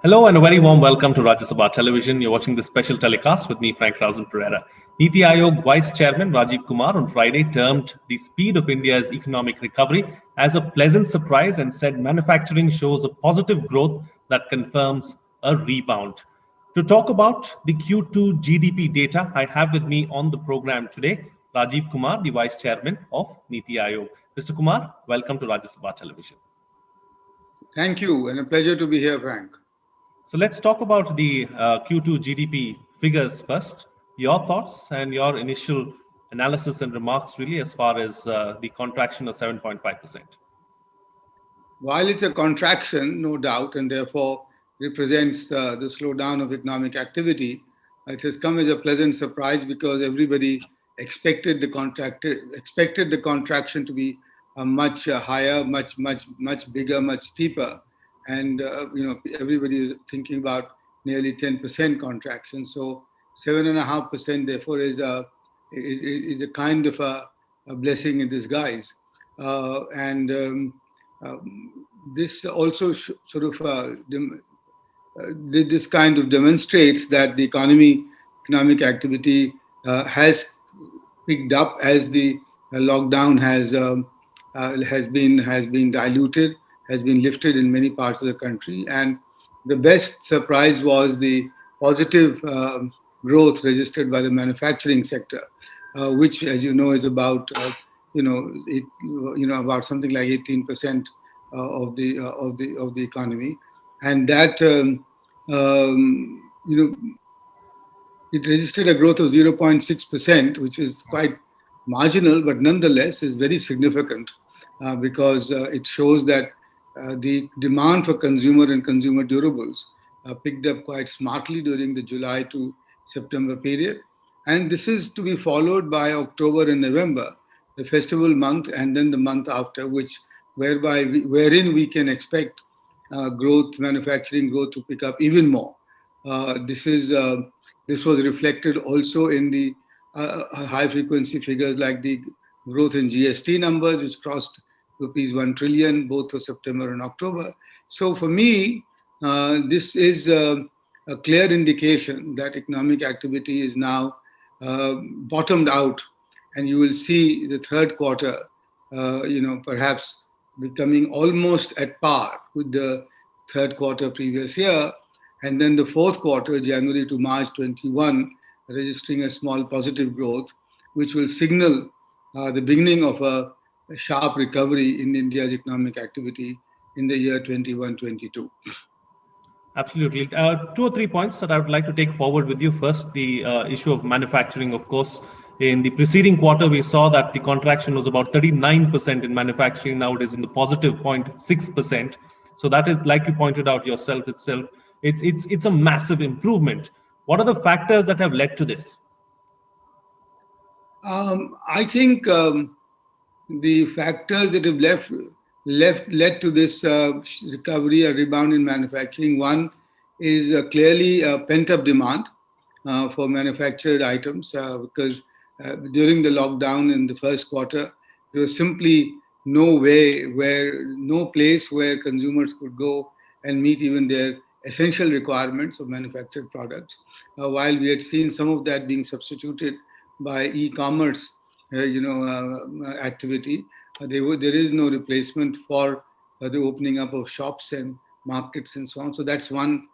Hello and a very warm welcome to Rajya Sabha Television. You're watching this special telecast with me, Frank Razan Pereira. NITI Aayog Vice Chairman Rajiv Kumar on Friday termed the speed of India's economic recovery as a pleasant surprise and said manufacturing shows a positive growth that confirms a rebound. To talk about the Q2 GDP data, I have with me on the program today Rajiv Kumar, the Vice Chairman of NITI Aayog. Mr. Kumar, welcome to Rajya Sabha Television. Thank you, and a pleasure to be here, Frank. So let's talk about the Q2 GDP figures first. Your thoughts and your initial analysis and remarks, really, as far as the contraction of 7.5%. While it's a contraction, no doubt, and therefore represents the slowdown of economic activity, it has come as a pleasant surprise because everybody expected the contraction to be much higher, much bigger, much steeper, and everybody is thinking about nearly 10% contraction. So 7.5%, therefore, is a kind of a blessing in disguise, and this also this kind of demonstrates that the economic activity has picked up as the lockdown has been diluted, has been lifted in many parts of the country, and the best surprise was the positive growth registered by the manufacturing sector, which, as you know, is about about something like 18% of the economy, and that it registered a growth of 0.6%, which is quite marginal, but nonetheless is very significant because it shows that the demand for consumer and consumer durables picked up quite smartly during the July to September period. And this is to be followed by October and November, the festival month, and then the month after, wherein we can expect manufacturing growth to pick up even more. This was reflected also in the high frequency figures like the growth in GST numbers, which crossed rupees 1 trillion both for September and October. So for me, this is a clear indication that economic activity is now bottomed out, and you will see the third quarter, perhaps becoming almost at par with the third quarter previous year, and then the fourth quarter, January to March 21, registering a small positive growth, which will signal the beginning of a sharp recovery in India's economic activity in the year 21-22. Absolutely. Two or three points that I would like to take forward with you. First, the issue of manufacturing, of course. In the preceding quarter, we saw that the contraction was about 39% in manufacturing. Now it is in the positive 0.6%. So that is, like you pointed out yourself itself, it's a massive improvement. What are the factors that have led to this? I think the factors that have led to this recovery, a rebound in manufacturing. One is clearly pent-up demand for manufactured items because during the lockdown in the first quarter, there was simply no place where consumers could go and meet even their essential requirements of manufactured products. While we had seen some of that being substituted by e-commerce, activity, there is no replacement for the opening up of shops and markets and so on. So that's one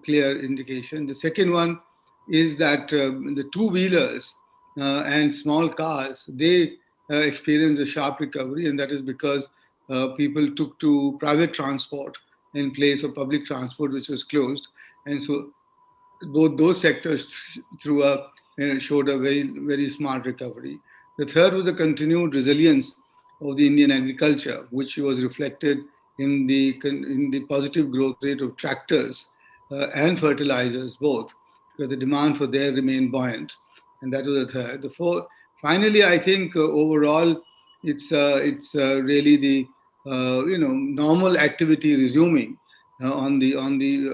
clear indication. The second one is that the two-wheelers and small cars, they experienced a sharp recovery, and that is because people took to private transport in place of public transport, which was closed. And so both those sectors showed a very, very smart recovery. The third was the continued resilience of the Indian agriculture, which was reflected in the positive growth rate of tractors and fertilizers both, because the demand for there remained buoyant, and that was the third. The fourth, finally, I think overall, it's really the normal activity resuming on the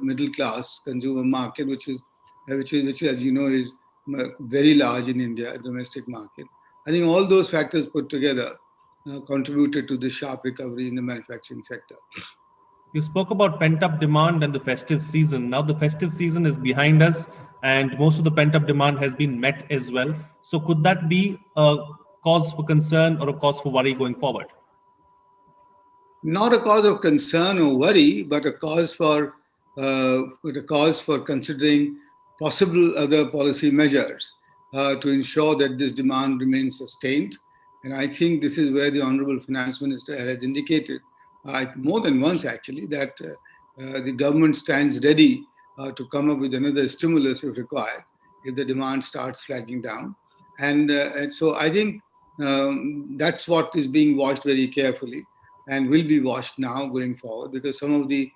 middle class consumer market, which as you know is very large in India, domestic market. I think all those factors put together contributed to the sharp recovery in the manufacturing sector. You spoke about pent up demand and the festive season. Now, the festive season is behind us, and most of the pent up demand has been met as well. So, could that be a cause for concern or a cause for worry going forward? Not a cause of concern or worry, but a cause for considering possible other policy measures to ensure that this demand remains sustained. And I think this is where the Honorable Finance Minister has indicated, more than once actually, that the government stands ready to come up with another stimulus if required, if the demand starts flagging down. And so I think that's what is being watched very carefully and will be watched now going forward, because some of the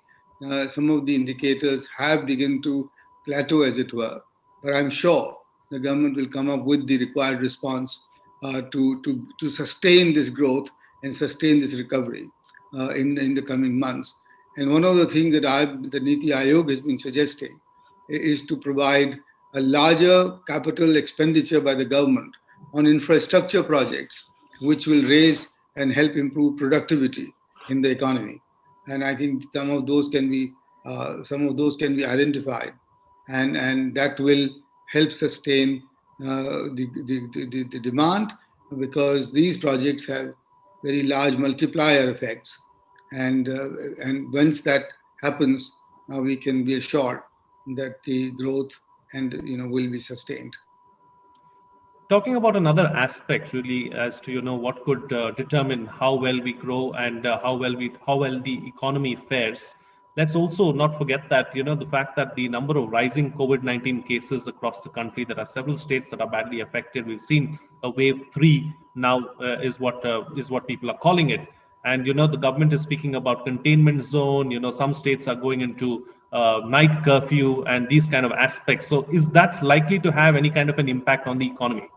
indicators have begun to plateau, as it were. But I'm sure the government will come up with the required response to sustain this growth and sustain this recovery in the coming months. And one of the things that the NITI Aayog has been suggesting is to provide a larger capital expenditure by the government on infrastructure projects, which will raise and help improve productivity in the economy. And I think some of those can be identified, and that will help sustain the demand, because these projects have very large multiplier effects, and once that happens, we can be assured that the growth and will be sustained. Talking about another aspect, really, as to what could determine how well we grow and how well the economy fares. Let's also not forget that the fact that the number of rising COVID-19 cases across the country, there are several states that are badly affected. We've seen a wave three now, is what people are calling it. And the government is speaking about containment zone. Some states are going into night curfew and these kind of aspects. So is that likely to have any kind of an impact on the economy?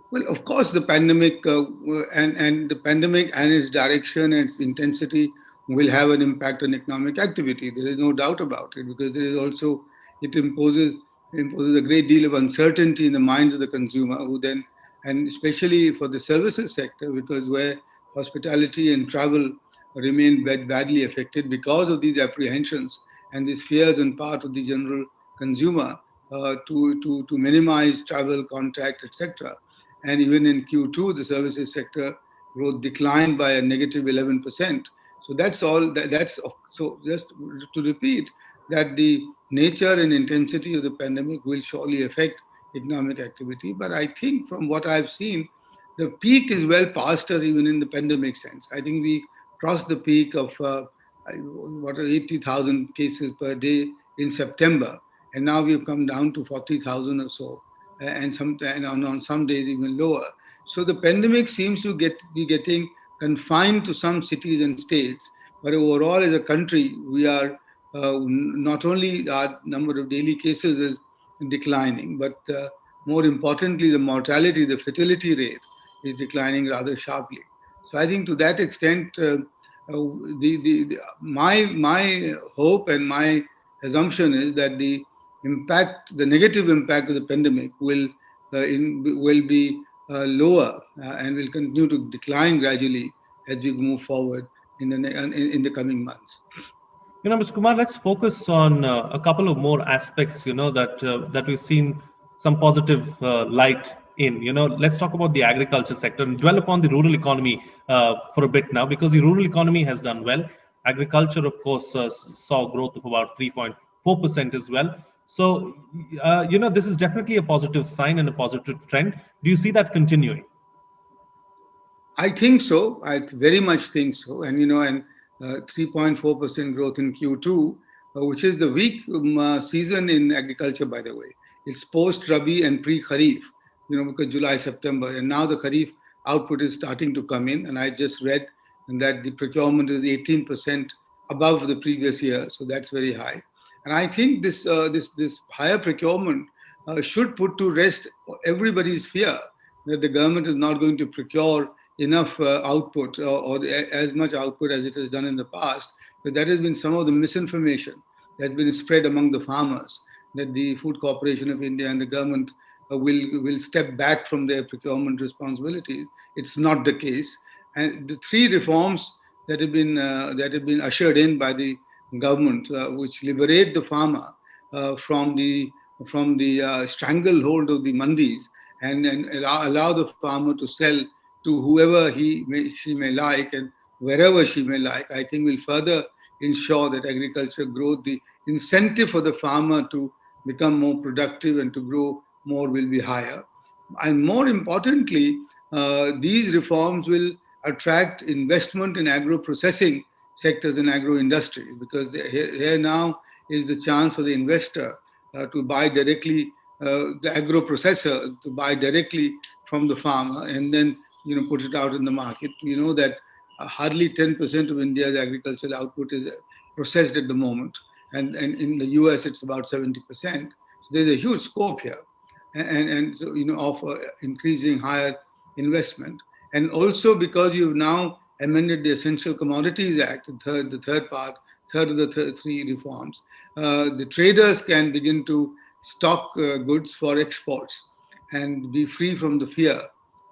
Well, of course, the pandemic and its direction and its intensity will have an impact on economic activity. There is no doubt about it, because there is also it imposes a great deal of uncertainty in the minds of the consumer, who then, and especially for the services sector, because where hospitality and travel remain badly affected because of these apprehensions and these fears on part of the general consumer to minimize travel contact, etc. And even in Q2, the services sector growth declined by a negative 11%. So that's all. So just to repeat, that the nature and intensity of the pandemic will surely affect economic activity. But I think from what I've seen, the peak is well past us, even in the pandemic sense. I think we crossed the peak of 80,000 cases per day in September, and now we've come down to 40,000 or so, and on some days even lower. So the pandemic seems to be getting confined to some cities and states, but overall as a country, we are not only our number of daily cases is declining, but more importantly, the mortality, the fatality rate is declining rather sharply. So I think to that extent, my hope and my assumption is that the negative impact of the pandemic will be lower and will continue to decline gradually as we move forward in the coming months. Mr. Kumar, let's focus on a couple of more aspects, that we've seen some positive light in. Let's talk about the agriculture sector and dwell upon the rural economy for a bit now, because the rural economy has done well. Agriculture, of course, saw growth of about 3.4% as well. So, this is definitely a positive sign and a positive trend. Do you see that continuing? I think so. I very much think so. And 3.4% growth in Q2, which is the weak season in agriculture, by the way. It's post Rabi and pre Kharif, because July, September, and now the Kharif output is starting to come in. And I just read that the procurement is 18% above the previous year, so that's very high. And I think this higher procurement should put to rest everybody's fear that the government is not going to procure enough output or as much output as it has done in the past. But that has been some of the misinformation that's been spread among the farmers, that the Food Corporation of India and the government will step back from their procurement responsibilities. It's not the case. And the three reforms that have been ushered in by the government, which liberate the farmer from the stranglehold of the mandis, and allow the farmer to sell to whoever she may like and wherever she may like, I think will further ensure that agriculture growth, the incentive for the farmer to become more productive and to grow more will be higher. And more importantly, these reforms will attract investment in agro processing sectors and agro industries, because here now is the chance for the investor to buy directly, the agro processor to buy directly from the farmer and then put it out in the market. We know that hardly 10% of India's agricultural output is processed at the moment, and in the US it's about 70%. So there's a huge scope here, and so of increasing higher investment, and also because you've now amended the Essential Commodities Act, the third of the three reforms, the traders can begin to stock goods for exports and be free from the fear,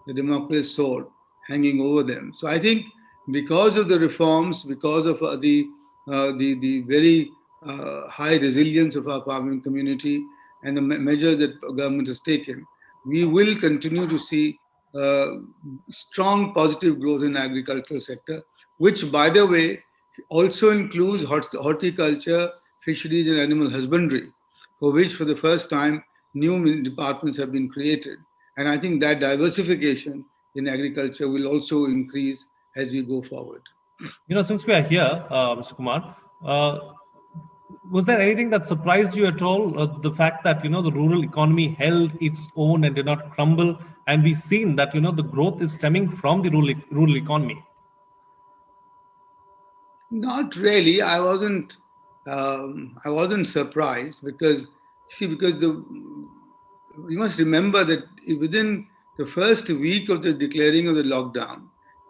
the Damocles sword hanging over them. So I think because of the reforms, because of the very high resilience of our farming community and the measures that government has taken, we will continue to see uh, strong positive growth in agricultural sector, which, by the way, also includes horticulture, fisheries, and animal husbandry, for which, for the first time, new departments have been created. And I think that diversification in agriculture will also increase as we go forward. Since we are here, Mr. Kumar, was there anything that surprised you at all? The fact that the rural economy held its own and did not crumble, and we've seen that the growth is stemming from the rural economy. Not really. I wasn't. I wasn't surprised because, see, because you must remember that within the first week of the declaring of the lockdown,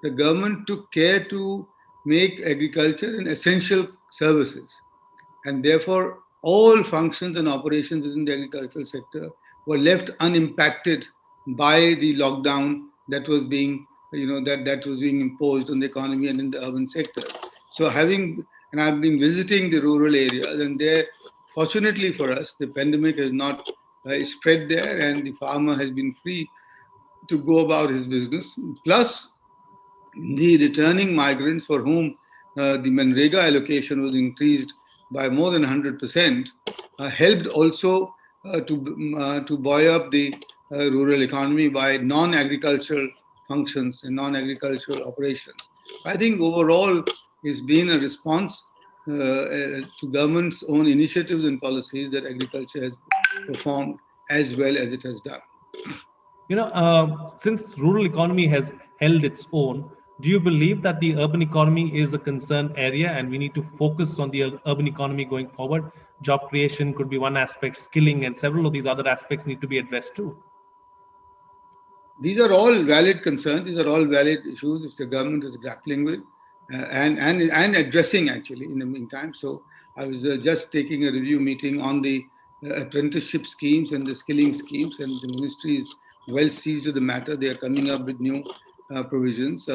the government took care to make agriculture an essential services, and therefore all functions and operations within the agricultural sector were left unimpacted by the lockdown that was being that was being imposed on the economy and in the urban sector. So and I've been visiting the rural areas, and there, fortunately for us, the pandemic has not spread there, and the farmer has been free to go about his business. Plus, the returning migrants for whom the Manrega allocation was increased by more than 100%, helped also to buoy up the rural economy by non-agricultural functions and non-agricultural operations. I think overall it's been a response to government's own initiatives and policies that agriculture has performed as well as it has done. Since rural economy has held its own, do you believe that the urban economy is a concern area and we need to focus on the urban economy going forward? Job creation could be one aspect, skilling, and several of these other aspects need to be addressed too. These are all valid concerns. These are all valid issues which the government is grappling with and addressing actually in the meantime. So I was just taking a review meeting on the apprenticeship schemes and the skilling schemes, and the ministry is well seized with the matter. They are coming up with new provisions.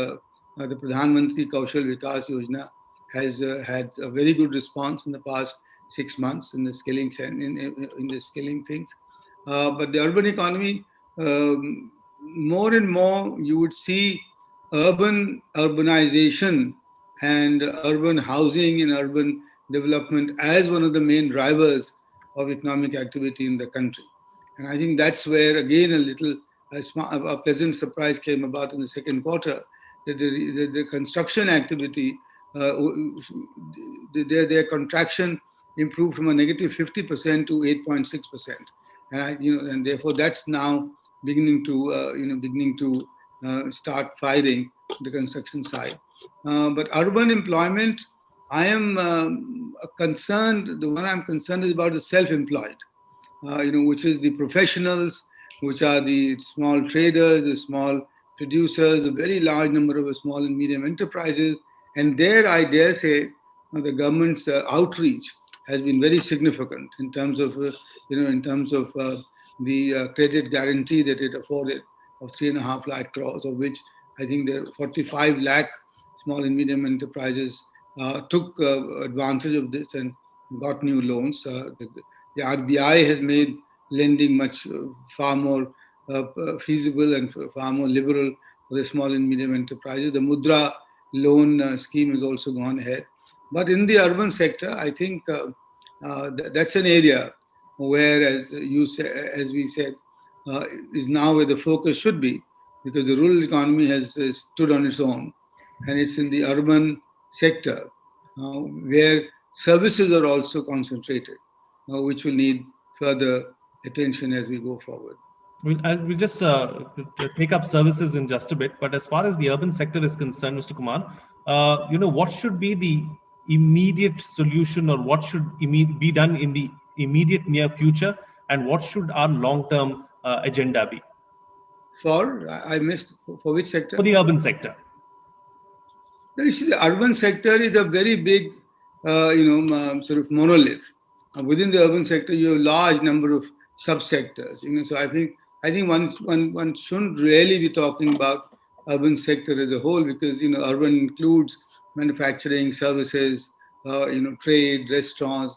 The Pradhan Mantri Kaushal Vikas Yojana has had a very good response in the past 6 months in the skilling in the skilling things. But the urban economy, more and more you would see urbanization and urban housing and urban development as one of the main drivers of economic activity in the country. And I think that's where, again, a pleasant surprise came about in the second quarter, that the construction activity, their contraction improved from a negative 50% to 8.6%. And therefore that's now beginning to start firing the construction side. But urban employment, I am concerned. The one I'm concerned is about the self-employed, which is the professionals, which are the small traders, the small producers, a very large number of small and medium enterprises, and there I dare say the government's outreach has been very significant in terms of the credit guarantee that it afforded of 3.5 lakh crores, of which I think there are 45 lakh small and medium enterprises took advantage of this and got new loans. The RBI has made lending much far more feasible and far more liberal for the small and medium enterprises. The Mudra loan scheme has also gone ahead. But in the urban sector, I think that's an area where, as we said, is now where the focus should be, because the rural economy has stood on its own, and it's in the urban sector where services are also concentrated, which will need further attention as we go forward. We'll just take up services in just a bit, but as far as the urban sector is concerned, Mr. Kumar, what should be the immediate solution, or what should be done in the immediate near future, and what should our long-term agenda be? I missed, for which sector? For the urban sector. No, you see, the urban sector is a very big, sort of monolith. Within the urban sector, you have a large number of subsectors. So I think one shouldn't really be talking about urban sector as a whole, because urban includes manufacturing, services, trade, restaurants,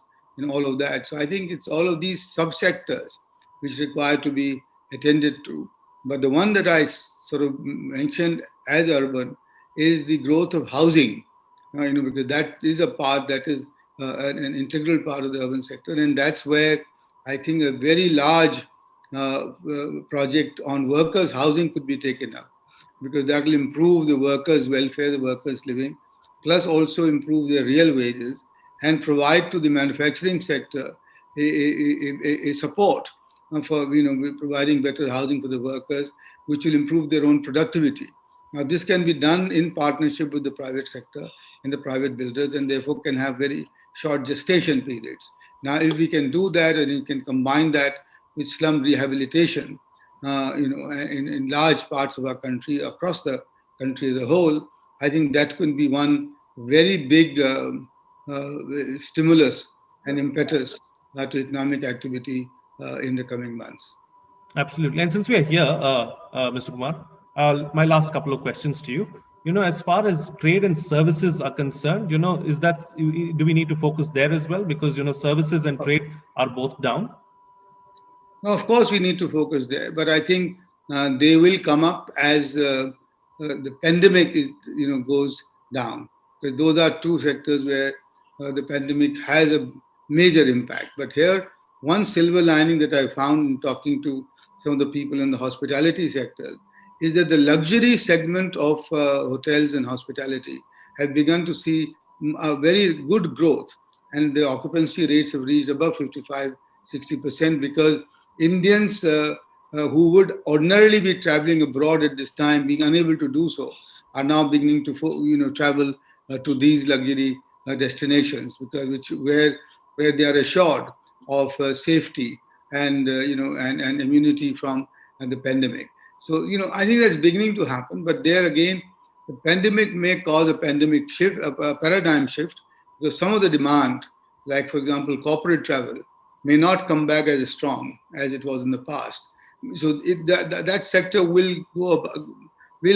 all of that. So I think it's all of these subsectors which require to be attended to. But the one that I sort of mentioned as urban is the growth of housing, because that is a part that is an integral part of the urban sector, and that's where I think a very large project on workers' housing could be taken up, because that will improve the workers' welfare, the workers' living, plus also improve their real wages and provide to the manufacturing sector a support for providing better housing for the workers, which will improve their own productivity. Now, this can be done in partnership with the private sector and the private builders, and therefore can have very short gestation periods. Now, if we can do that, and you can combine that with slum rehabilitation, in large parts of our country, across the country as a whole, I think that could be one very big stimulus and impetus to economic activity in the coming months. Absolutely. And since we are here, Mr. Kumar, my last couple of questions to you. As far as trade and services are concerned, do we need to focus there as well? Because, services and trade are both down. No, of course we need to focus there, but I think they will come up as the pandemic goes down. Because those are two sectors where the pandemic has a major impact. But here, one silver lining that I found in talking to some of the people in the hospitality sector is that the luxury segment of hotels and hospitality have begun to see a very good growth, and the occupancy rates have reached above 55-60%, because Indians who would ordinarily be traveling abroad at this time, being unable to do so, are now beginning to travel to these luxury destinations, because where they are assured of safety and and immunity from the pandemic. So I think that's beginning to happen. But there again, the pandemic may cause a pandemic shift, a paradigm shift, because some of the demand, like for example corporate travel, may not come back as strong as it was in the past. So that sector will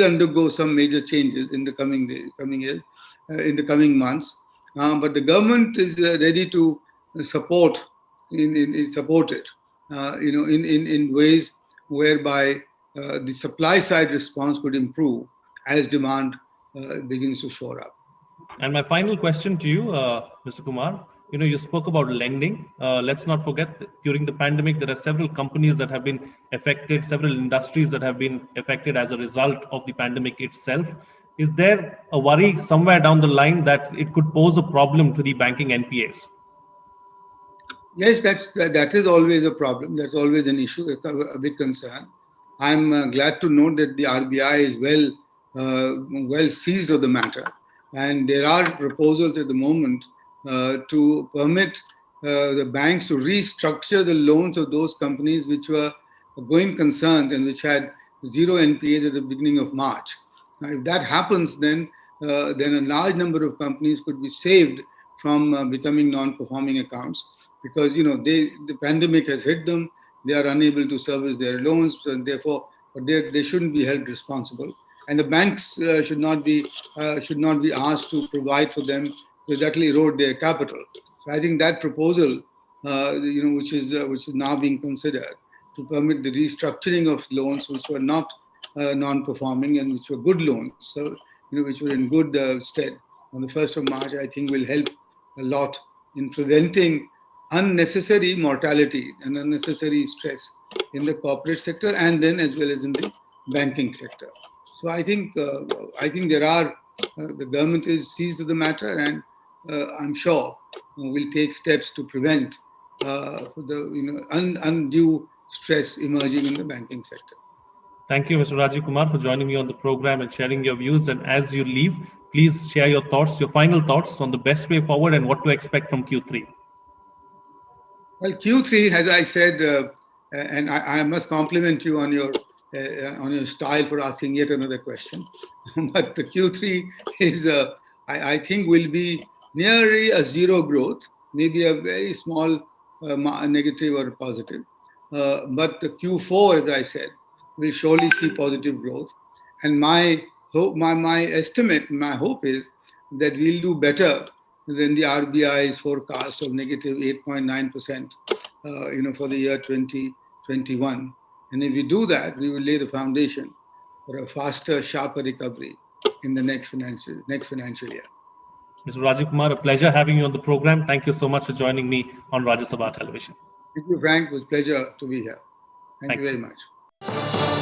undergo some major changes in the coming years, in the coming months. But the government is ready to support it, in ways whereby the supply side response could improve as demand begins to shore up. And my final question to you, Mr. Kumar, you spoke about lending. Let's not forget that during the pandemic, there are several companies that have been affected, several industries that have been affected as a result of the pandemic itself. Is there a worry somewhere down the line that it could pose a problem to the banking NPAs? Yes, that is always a problem. That's always an issue, a big concern. I'm glad to note that the RBI is well seized of the matter, and there are proposals at the moment to permit the banks to restructure the loans of those companies which were going concerns and which had zero NPAs at the beginning of March. Now, if that happens, then a large number of companies could be saved from becoming non-performing accounts, because the pandemic has hit them. They are unable to service their loans, and therefore they shouldn't be held responsible. and the banks should not be asked to provide for them, because that will erode their capital. So I think that proposal, which is now being considered, to permit the restructuring of loans which were not non-performing and which were good loans, so which were in good stead on the 1st of March, I think will help a lot in preventing unnecessary mortality and unnecessary stress in the corporate sector, and then as well as in the banking sector. So I think there are the government is seized of the matter, and I'm sure will take steps to prevent the undue stress emerging in the banking sector. Thank you, Mr. Rajiv Kumar, for joining me on the program and sharing your views. And as you leave, please share your thoughts, your final thoughts on the best way forward and what to expect from Q3. Well, Q3, as I said, and I must compliment you on your style for asking yet another question. But the Q3 is, I think, will be nearly a zero growth, maybe a very small negative or positive. But the Q4, as I said, will surely see positive growth. And my hope, my estimate, my hope is that we'll do better than the RBI's forecast of negative 8.9%, for the year 2021. And if we do that, we will lay the foundation for a faster, sharper recovery in the next financial year. Mr. Rajiv Kumar, a pleasure having you on the program. Thank you so much for joining me on Rajya Sabha Television. Thank you, Frank. It was a pleasure to be here. Thank you very much.